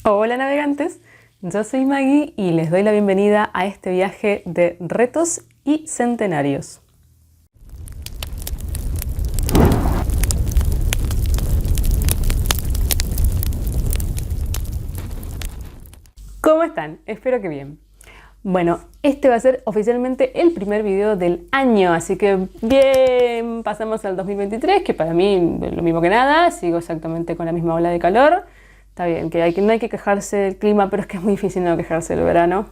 Hola navegantes, yo soy Maggie y les doy la bienvenida a este viaje de retos y centenarios. ¿Cómo están? Espero que bien. Bueno, este va a ser oficialmente el primer video del año, así que bien, pasamos al 2023, que para mí es lo mismo que nada, sigo exactamente con la misma ola de calor. Está bien, no hay que quejarse del clima, pero es que es muy difícil no quejarse del verano,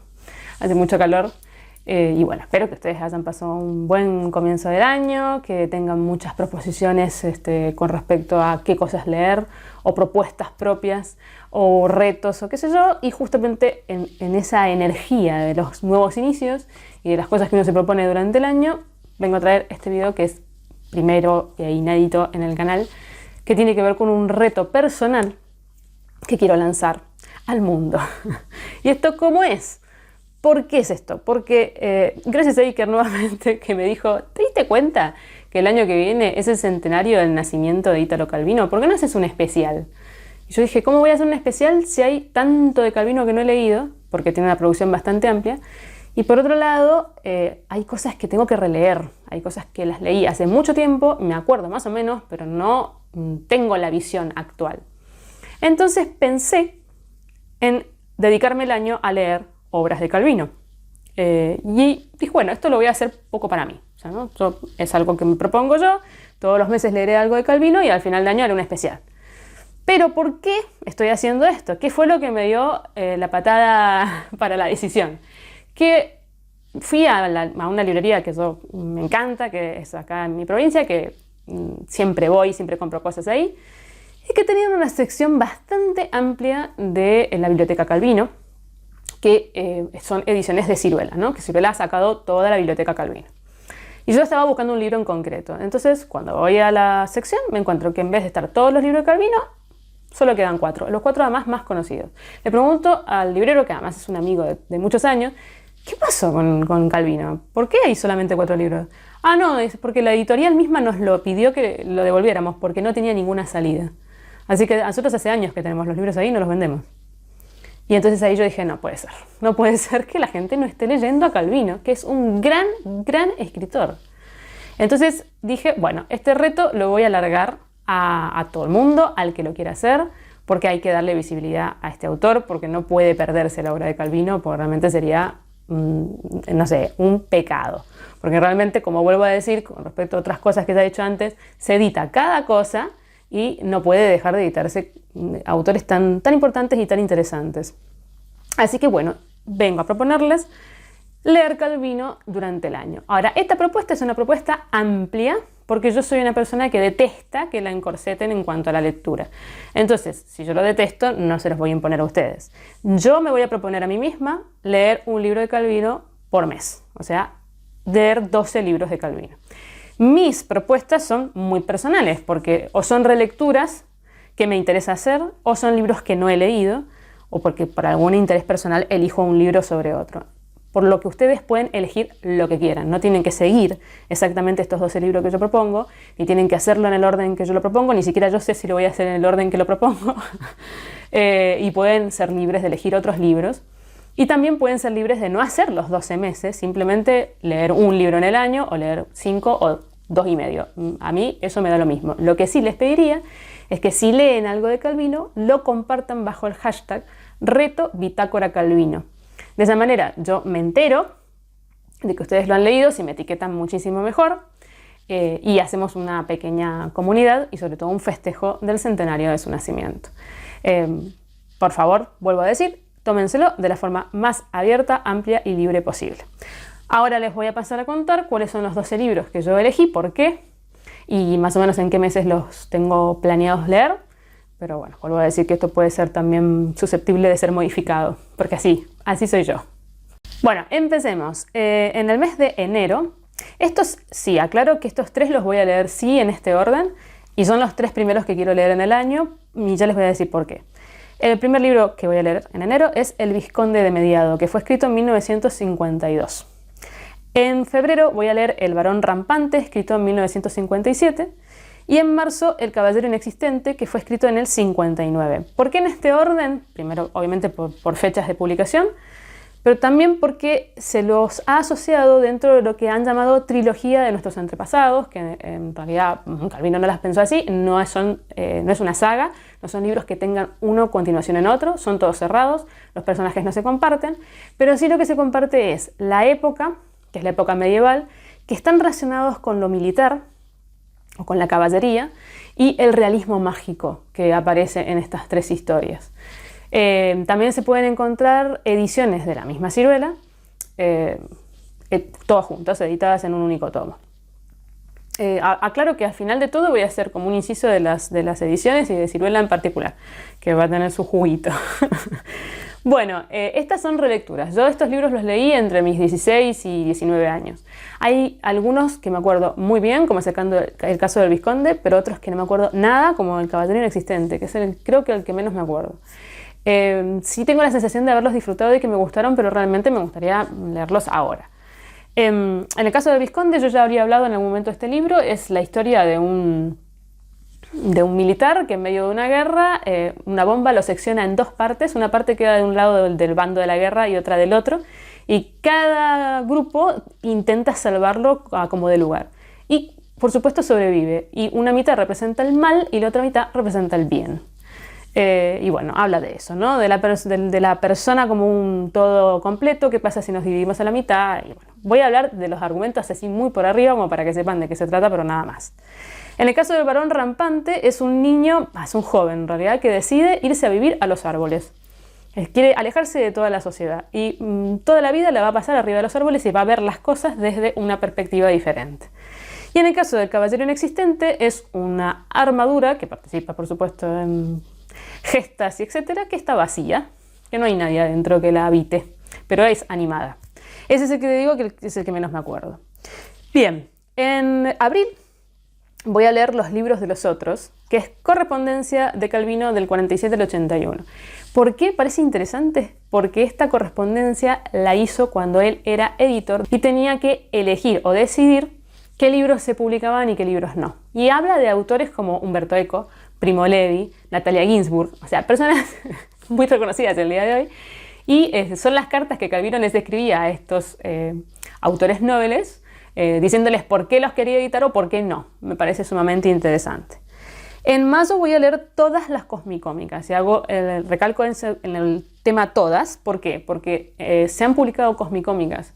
hace mucho calor. Y bueno, espero que ustedes hayan pasado un buen comienzo del año, que tengan muchas proposiciones con respecto a qué cosas leer, o propuestas propias, o retos, o qué sé yo, y justamente en esa energía de los nuevos inicios y de las cosas que uno se propone durante el año, vengo a traer este video que es primero e inédito en el canal, que tiene que ver con un reto personal que quiero lanzar al mundo. ¿Y esto cómo es? ¿Por qué es esto? Porque gracias a Iker nuevamente que me dijo, ¿te diste cuenta que el año que viene es el centenario del nacimiento de Italo Calvino? ¿Por qué no haces un especial? Y yo dije, ¿cómo voy a hacer un especial si hay tanto de Calvino que no he leído? Porque tiene una producción bastante amplia. Y por otro lado, hay cosas que tengo que releer. Hay cosas que las leí hace mucho tiempo, me acuerdo más o menos, pero no tengo la visión actual. Entonces pensé en dedicarme el año a leer obras de Calvino. Y dije, bueno, esto lo voy a hacer poco para mí. O sea, ¿no? Es algo que me propongo yo, todos los meses leeré algo de Calvino y al final de año haré un especial. Pero ¿por qué estoy haciendo esto? ¿Qué fue lo que me dio la patada para la decisión? Que fui a una librería que yo me encanta, que es acá en mi provincia, que siempre voy, siempre compro cosas ahí, y que tenían una sección bastante amplia de la Biblioteca Calvino, que son ediciones de Siruela, ¿no? Que Siruela ha sacado toda la Biblioteca Calvino. Y yo estaba buscando un libro en concreto. Entonces, cuando voy a la sección, me encuentro que en vez de estar todos los libros de Calvino, solo quedan 4. Los 4 además más conocidos. Le pregunto al librero, que además es un amigo de muchos años, ¿qué pasó con Calvino? ¿Por qué hay solamente 4 libros? Ah, no, es porque la editorial misma nos lo pidió que lo devolviéramos, porque no tenía ninguna salida. Así que nosotros hace años que tenemos los libros ahí y no los vendemos. Y entonces ahí yo dije, no puede ser. No puede ser que la gente no esté leyendo a Calvino, que es un gran escritor. Entonces dije, bueno, este reto lo voy a alargar a todo el mundo, al que lo quiera hacer, porque hay que darle visibilidad a este autor, porque no puede perderse la obra de Calvino, porque realmente sería, no sé, un pecado. Porque realmente, como vuelvo a decir, con respecto a otras cosas que se ha hecho antes, se edita cada cosa y no puede dejar de editarse autores tan importantes y tan interesantes. Así que bueno, vengo a proponerles leer Calvino durante el año. Ahora, esta propuesta es una propuesta amplia porque yo soy una persona que detesta que la encorseten en cuanto a la lectura. Entonces, si yo lo detesto, no se los voy a imponer a ustedes. Yo me voy a proponer a mí misma leer un libro de Calvino por mes. O sea, leer 12 libros de Calvino. Mis propuestas son muy personales porque o son relecturas que me interesa hacer o son libros que no he leído o porque por algún interés personal elijo un libro sobre otro. Por lo que ustedes pueden elegir lo que quieran. No tienen que seguir exactamente estos 12 libros que yo propongo, ni tienen que hacerlo en el orden que yo lo propongo, ni siquiera yo sé si lo voy a hacer en el orden que lo propongo. Y pueden ser libres de elegir otros libros. Y también pueden ser libres de no hacer los 12 meses, simplemente leer un libro en el año o leer 5 o 2 y medio. A mí eso me da lo mismo. Lo que sí les pediría es que si leen algo de Calvino, lo compartan bajo el hashtag Reto Bitácora Calvino. De esa manera yo me entero de que ustedes lo han leído, si me etiquetan muchísimo mejor, y hacemos una pequeña comunidad y sobre todo un festejo del centenario de su nacimiento. Por favor, vuelvo a decir, tómenselo de la forma más abierta, amplia y libre posible. Ahora les voy a pasar a contar cuáles son los 12 libros que yo elegí, por qué y más o menos en qué meses los tengo planeados leer. Pero bueno, vuelvo a decir que esto puede ser también susceptible de ser modificado, porque así soy yo. Bueno, empecemos. En el mes de enero, sí, aclaro que estos 3 los voy a leer sí en este orden y son los 3 primeros que quiero leer en el año y ya les voy a decir por qué. El primer libro que voy a leer en enero es El Vizconde de Mediado, que fue escrito en 1952. En febrero voy a leer El Varón Rampante, escrito en 1957. Y en marzo, El caballero inexistente, que fue escrito en el 59. ¿Por qué en este orden? Primero, obviamente, por fechas de publicación, pero también porque se los ha asociado dentro de lo que han llamado trilogía de nuestros antepasados, que en realidad Calvino no las pensó así, no es una saga, no son libros que tengan uno continuación en otro, son todos cerrados, los personajes no se comparten, pero sí lo que se comparte es la época, que es la época medieval, que están relacionados con lo militar, o con la caballería, y el realismo mágico que aparece en estas tres historias. También se pueden encontrar ediciones de la misma ciruela, todas juntas, editadas en un único tomo. Aclaro que al final de todo voy a hacer como un inciso de las ediciones y de ciruela en particular, que va a tener su juguito. Bueno, estas son relecturas. Yo estos libros los leí entre mis 16 y 19 años. Hay algunos que me acuerdo muy bien, como sacando el caso del Vizconde, pero otros que no me acuerdo nada, como El caballero inexistente, que es creo que el que menos me acuerdo. Sí tengo la sensación de haberlos disfrutado y que me gustaron, pero realmente me gustaría leerlos ahora. En el caso del Vizconde, yo ya habría hablado en algún momento de este libro, es la historia de un militar que en medio de una guerra, una bomba lo secciona en dos partes, una parte queda de un lado del bando de la guerra y otra del otro, y cada grupo intenta salvarlo a como dé lugar. Y por supuesto sobrevive, y una mitad representa el mal y la otra mitad representa el bien. Y bueno, habla de eso, ¿no? De la persona como un todo completo, qué pasa si nos dividimos a la mitad. Y bueno, voy a hablar de los argumentos así muy por arriba, como para que sepan de qué se trata, pero nada más. En el caso del varón rampante, es un niño, es un joven en realidad, que decide irse a vivir a los árboles. Quiere alejarse de toda la sociedad y toda la vida la va a pasar arriba de los árboles y va a ver las cosas desde una perspectiva diferente. Y en el caso del caballero inexistente, es una armadura que participa, por supuesto, en gestas y etcétera, que está vacía, que no hay nadie adentro que la habite, pero es animada. Ese es el que te digo que es el que menos me acuerdo. Bien, en abril voy a leer Los libros de los otros, que es correspondencia de Calvino del 47 al 81. ¿Por qué parece interesante? Porque esta correspondencia la hizo cuando él era editor y tenía que elegir o decidir qué libros se publicaban y qué libros no. Y habla de autores como Umberto Eco, Primo Levi, Natalia Ginzburg, o sea, personas muy reconocidas el día de hoy. Y son las cartas que Calvino les escribía a estos autores nobles, diciéndoles por qué los quería editar o por qué no. Me parece sumamente interesante. En mayo voy a leer todas las cosmicómicas y hago el recalco en el tema todas. ¿Por qué? Porque se han publicado cosmicómicas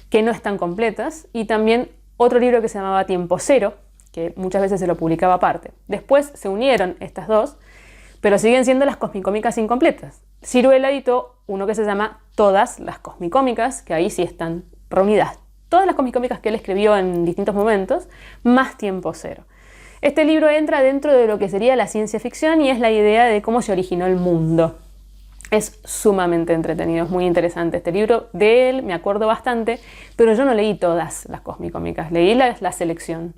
que no están completas y también otro libro que se llamaba Tiempo Cero, que muchas veces se lo publicaba aparte. Después se unieron estas dos, pero siguen siendo las cosmicómicas incompletas. Ciruela editó uno que se llama Todas las cosmicómicas, que ahí sí están reunidas todas las cosmicómicas que él escribió en distintos momentos, más Tiempo Cero. Este libro entra dentro de lo que sería la ciencia ficción y es la idea de cómo se originó el mundo. Es sumamente entretenido, es muy interesante este libro. De él me acuerdo bastante, pero yo no leí todas las cosmicómicas, leí la selección.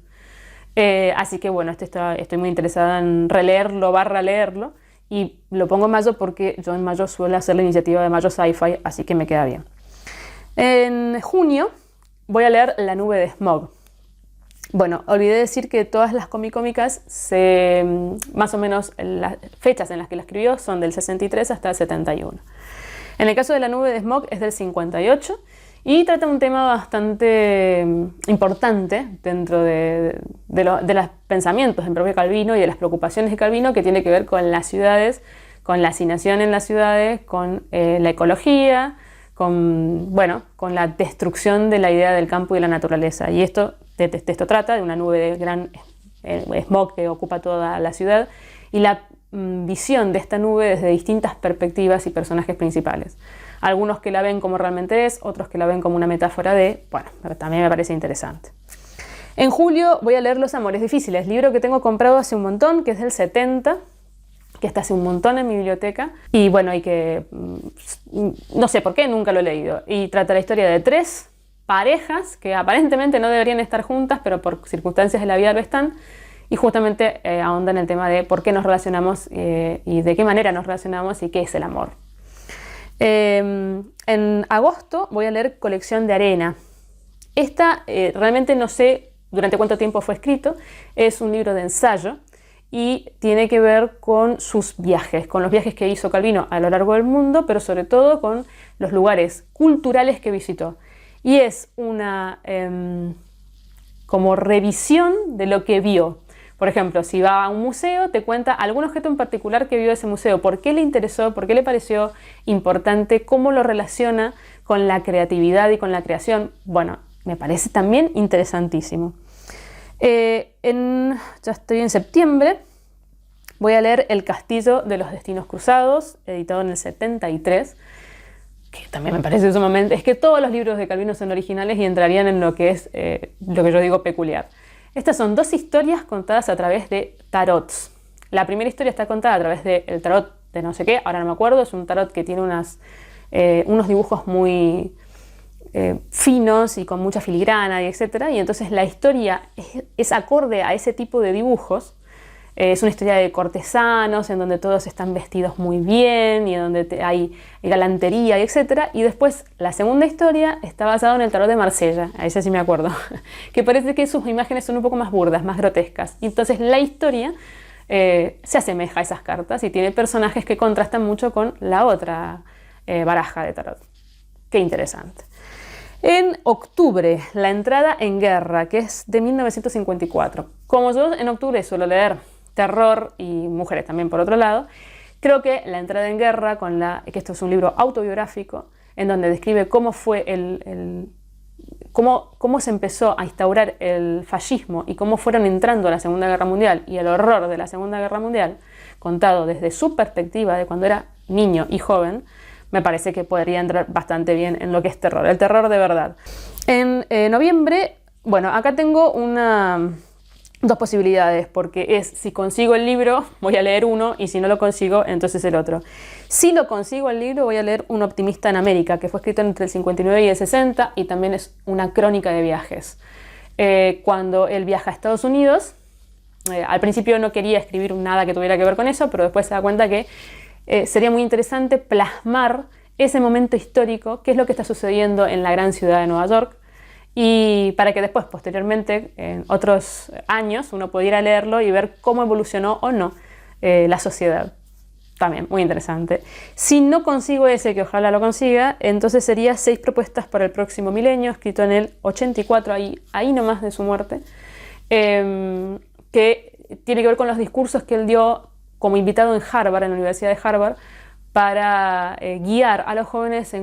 Así que bueno, estoy muy interesada en releerlo, leerlo, y lo pongo en mayo porque yo en mayo suelo hacer la iniciativa de Mayo Sci-Fi, así que me queda bien. En junio voy a leer La nube de smog. Bueno, olvidé decir que todas las cómicas, más o menos las fechas en las que la escribió son del 63 hasta el 71. En el caso de La nube de smog es del 58 y trata un tema bastante importante dentro de los pensamientos del propio Calvino y de las preocupaciones de Calvino, que tiene que ver con las ciudades, con la hacinación en las ciudades, con la ecología, con la destrucción de la idea del campo y la naturaleza. Y esto trata de una nube de gran smog que ocupa toda la ciudad y la visión de esta nube desde distintas perspectivas y personajes principales. Algunos que la ven como realmente es, otros que la ven como una metáfora de, pero también me parece interesante. En julio voy a leer Los amores difíciles, libro que tengo comprado hace un montón, que es del 70, que está hace un montón en mi biblioteca, y bueno, no sé por qué, nunca lo he leído. Y trata la historia de tres parejas que aparentemente no deberían estar juntas, pero por circunstancias de la vida lo están, y justamente ahonda en el tema de por qué nos relacionamos y de qué manera nos relacionamos y qué es el amor. En agosto voy a leer Colección de arena. Esta realmente no sé durante cuánto tiempo fue escrito. Es un libro de ensayo y tiene que ver con sus viajes, con los viajes que hizo Calvino a lo largo del mundo, pero sobre todo con los lugares culturales que visitó. Y es una como revisión de lo que vio. Por ejemplo, si va a un museo, te cuenta algún objeto en particular que vio de ese museo, por qué le interesó, por qué le pareció importante, cómo lo relaciona con la creatividad y con la creación. Bueno, me parece también interesantísimo. Ya estoy en septiembre, voy a leer El castillo de los destinos cruzados, editado en el 73, que también me parece sumamente... Es que todos los libros de Calvino son originales y entrarían en lo que es lo que yo digo peculiar. Estas son 2 historias contadas a través de tarots. La primera historia está contada a través del tarot de no sé qué, ahora no me acuerdo, es un tarot que tiene unos dibujos muy finos y con mucha filigrana y etc. Y entonces la historia es acorde a ese tipo de dibujos. Es una historia de cortesanos en donde todos están vestidos muy bien y en donde hay galantería y etc. Y después la segunda historia está basada en el tarot de Marsella, a ese sí me acuerdo, que parece que sus imágenes son un poco más burdas, más grotescas. Y entonces la historia se asemeja a esas cartas y tiene personajes que contrastan mucho con la otra baraja de tarot. Qué interesante. En octubre, La entrada en guerra, que es de 1954. Como yo en octubre suelo leer terror y mujeres también por otro lado, creo que La entrada en guerra, que esto es un libro autobiográfico, en donde describe cómo fue cómo se empezó a instaurar el fascismo y cómo fueron entrando a la Segunda Guerra Mundial y el horror de la Segunda Guerra Mundial, contado desde su perspectiva de cuando era niño y joven, me parece que podría entrar bastante bien en lo que es terror, el terror de verdad. En noviembre, bueno, acá tengo 2 posibilidades, porque es si consigo el libro voy a leer uno y si no lo consigo entonces el otro. Si lo consigo el libro voy a leer Un optimista en América, que fue escrito entre el 59 y el 60 y también es una crónica de viajes. Cuando él viaja a Estados Unidos, al principio no quería escribir nada que tuviera que ver con eso, pero después se da cuenta que sería muy interesante plasmar ese momento histórico, qué es lo que está sucediendo en la gran ciudad de Nueva York, y para que después, posteriormente, en otros años, uno pudiera leerlo y ver cómo evolucionó o no la sociedad. También, muy interesante. Si no consigo ese, que ojalá lo consiga, entonces sería 6 propuestas para el próximo milenio, escrito en el 84, ahí nomás de su muerte, que tiene que ver con los discursos que él dio como invitado en Harvard, en la Universidad de Harvard, para guiar a los jóvenes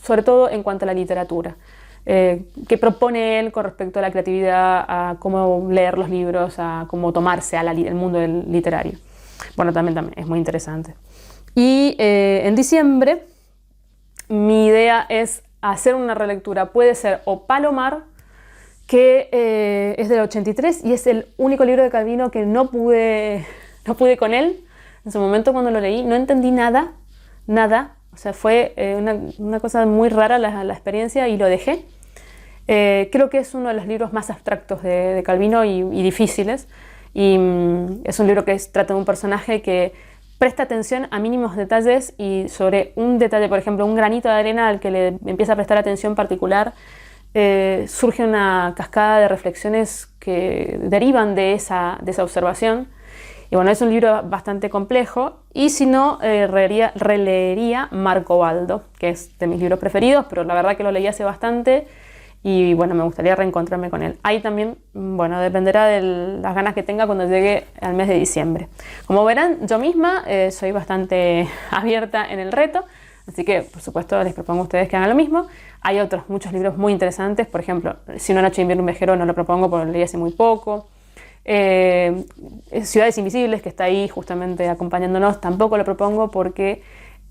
sobre todo en cuanto a la literatura. ¿Qué propone él con respecto a la creatividad, a cómo leer los libros, a cómo tomarse el mundo literario? Bueno, también es muy interesante. Y en diciembre mi idea es hacer una relectura. Puede ser o Palomar, que es del 83 y es el único libro de Calvino que no pude con él. En su momento cuando lo leí no entendí nada. O sea, fue una cosa muy rara la experiencia y lo dejé. Creo que es uno de los libros más abstractos de Calvino y difíciles. Y es un libro que trata de un personaje que presta atención a mínimos detalles y sobre un detalle, por ejemplo, un granito de arena al que le empieza a prestar atención particular, surge una cascada de reflexiones que derivan de esa observación. Y bueno, es un libro bastante complejo y si no, releería Marco Baldo, que es de mis libros preferidos, pero la verdad que lo leí hace bastante y bueno, me gustaría reencontrarme con él. Ahí también, bueno, dependerá de las ganas que tenga cuando llegue al mes de diciembre. Como verán, yo misma soy bastante abierta en el reto, así que por supuesto les propongo a ustedes que hagan lo mismo. Hay muchos libros muy interesantes, por ejemplo, Si una noche de invierno un viajero no lo propongo porque lo leí hace muy poco. Ciudades Invisibles, que está ahí justamente acompañándonos, tampoco lo propongo porque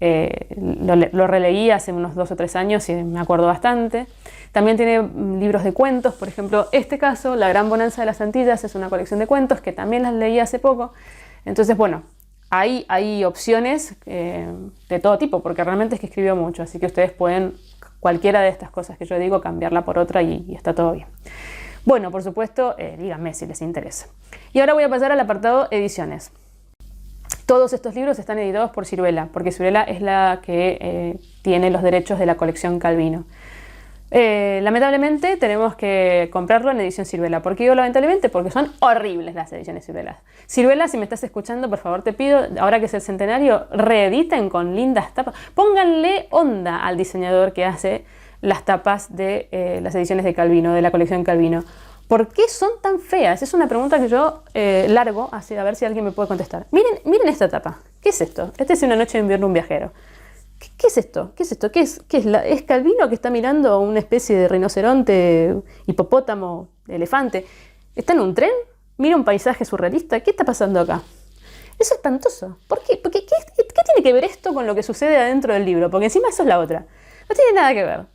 lo releí hace unos 2 o 3 años y me acuerdo bastante. También tiene libros de cuentos, por ejemplo, este caso, La Gran Bonanza de las Antillas, es una colección de cuentos que también las leí hace poco. Entonces, bueno, hay opciones de todo tipo, porque realmente es que escribió mucho, así que ustedes pueden, cualquiera de estas cosas que yo digo, cambiarla por otra y está todo bien. Bueno, por supuesto, díganme si les interesa. Y ahora voy a pasar al apartado ediciones. Todos estos libros están editados por Siruela, porque Siruela es la que tiene los derechos de la colección Calvino. Lamentablemente tenemos que comprarlo en edición Siruela. ¿Por qué digo lamentablemente? Porque son horribles las ediciones Siruela. Siruela, si me estás escuchando, por favor te pido, ahora que es el centenario, reediten con lindas tapas. Pónganle onda al diseñador que hace las tapas de las ediciones de Calvino, de la colección Calvino. ¿Por qué son tan feas? Es una pregunta que yo largo, así, a ver si alguien me puede contestar. Miren esta tapa. ¿Qué es esto? Esta es Una noche de invierno un viajero. ¿Qué es esto? ¿Qué es esto? ¿Qué es? ¿Es Calvino que está mirando una especie de rinoceronte, hipopótamo, elefante? ¿Está en un tren? ¿Mira un paisaje surrealista? ¿Qué está pasando acá? Es espantoso. ¿Por qué? ¿Qué tiene que ver esto con lo que sucede adentro del libro? Porque encima eso es la otra. No tiene nada que ver.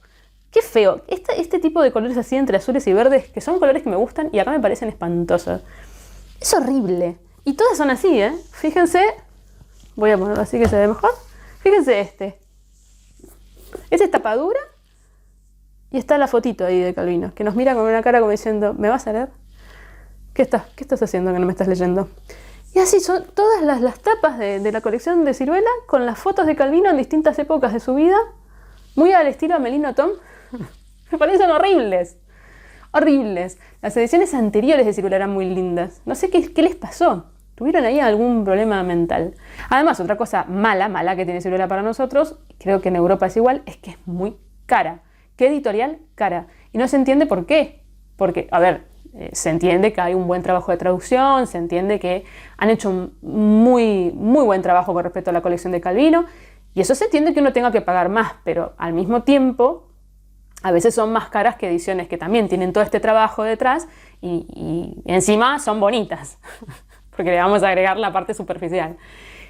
Qué feo. Este tipo de colores así entre azules y verdes, que son colores que me gustan y acá me parecen espantosos. Es horrible. Y todas son así, ¿eh? Fíjense. Voy a ponerlo así que se ve mejor. Fíjense este. Esta es tapadura y está la fotito ahí de Calvino, que nos mira con una cara como diciendo, ¿me vas a leer? ¿Qué estás haciendo que no me estás leyendo? Y así son todas las tapas de la colección de Siruela con las fotos de Calvino en distintas épocas de su vida, muy al estilo Amelino Tom. Me parecen horribles. Horribles. Las ediciones anteriores de Siruela eran muy lindas. No sé qué les pasó. ¿Tuvieron ahí algún problema mental? Además, otra cosa mala que tiene Siruela para nosotros, creo que en Europa es igual, es que es muy cara. ¿Qué editorial? Cara. Y no se entiende por qué. Porque, a ver, se entiende que hay un buen trabajo de traducción, se entiende que han hecho un muy buen trabajo con respecto a la colección de Calvino, y eso se entiende que uno tenga que pagar más, pero al mismo tiempo, a veces son más caras que ediciones que también tienen todo este trabajo detrás y encima son bonitas. Porque le vamos a agregar la parte superficial.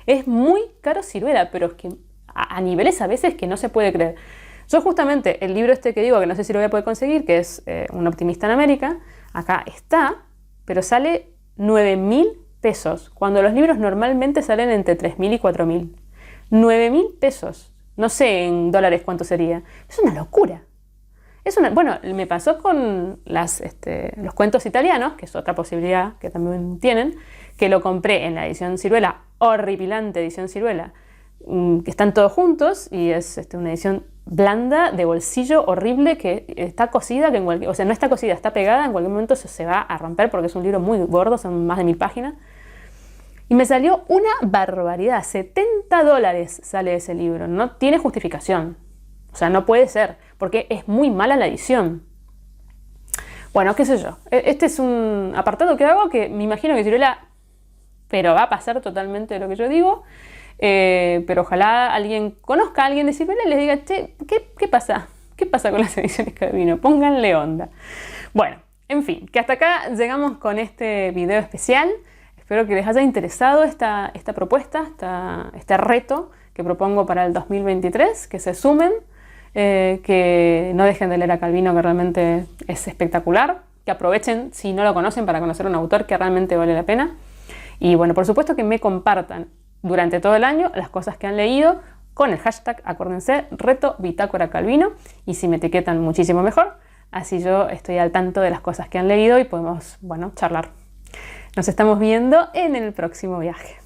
Es muy caro Siruela, pero es que a niveles a veces que no se puede creer. Yo justamente, el libro este que digo, que no sé si lo voy a poder conseguir, que es Un optimista en América, acá está, pero sale 9.000 pesos, cuando los libros normalmente salen entre 3.000 y 4.000. 9.000 pesos. No sé en dólares cuánto sería. Es una locura. Bueno, me pasó con los cuentos italianos, que es otra posibilidad que también tienen, que lo compré en la edición Siruela, horripilante edición Siruela, que están todos juntos y es una edición blanda, de bolsillo, horrible, que está cosida, o sea, no está cosida, está pegada, en cualquier momento se va a romper porque es un libro muy gordo, son más de 1.000 páginas. Y me salió una barbaridad, $70 sale ese libro, no tiene justificación. O sea, no puede ser, porque es muy mala la edición. Bueno, qué sé yo. Este es un apartado que hago que me imagino que Siruela, pero va a pasar totalmente lo que yo digo. Pero ojalá alguien conozca a alguien de Siruela y les diga, che, ¿qué pasa? ¿Qué pasa con las ediciones Calvino? Pónganle onda. Bueno, en fin, que hasta acá llegamos con este video especial. Espero que les haya interesado esta propuesta, este reto que propongo para el 2023, que se sumen. Que no dejen de leer a Calvino, que realmente es espectacular, que aprovechen si no lo conocen para conocer a un autor que realmente vale la pena, y bueno, por supuesto que me compartan durante todo el año las cosas que han leído con el hashtag, acuérdense, reto Bitácora Calvino, y si me etiquetan muchísimo mejor, así yo estoy al tanto de las cosas que han leído y podemos, bueno, charlar. Nos estamos viendo en el próximo viaje.